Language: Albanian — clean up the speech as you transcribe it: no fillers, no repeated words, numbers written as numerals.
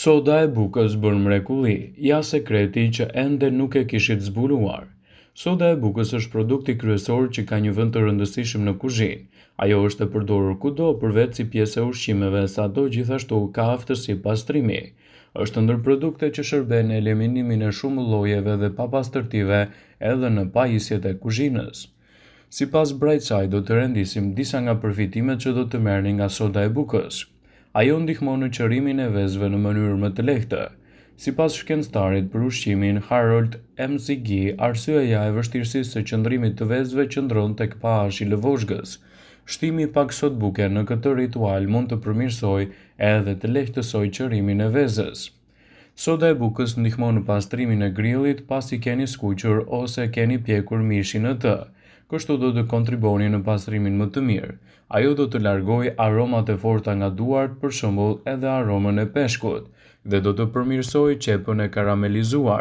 Soda e bukës bën mrekulli, ja sekreti që ende nuk e kishit zbuluar. Soda e bukës është produkti kryesor që ka një vend të rëndësishëm në kuzhinë. Ajo është e përdorur kudo përveç si pjesë e ushqimeve, sado gjithashtu ka aftësi pastrimi. Është ndër produktet që shërben në eliminimin e shumë llojeve dhe papastërtive edhe në pajisjet e kuzhinës. Sipas Bright Side, do të rendisim disa nga përfitimet që do të merrni nga soda e bukës. Ajo ndihmon në qërimin e vezëve në mënyrë më të lehtë. Sipas shkencëtarit për ushqimin Harold McGee, arsyeja e vështirësisë së qëndrimit të vezëve qëndron tek pH-i i lëvozhgës. Shtimi i pak sodë buke në këtë ritual mund të përmirësojë edhe të lehtësojë qërimin e vezës. Soda e bukës ndihmon në pastrimin e grillit pasi keni skuqur ose keni pjekur mishin në të. Kështu do të kontribuoni në pastrimin më të mirë. Ajo do të largojë aromat e forta nga duart, për shembull edhe aromën e peshkut, dhe do të përmirësojë qepën e karamelizuar.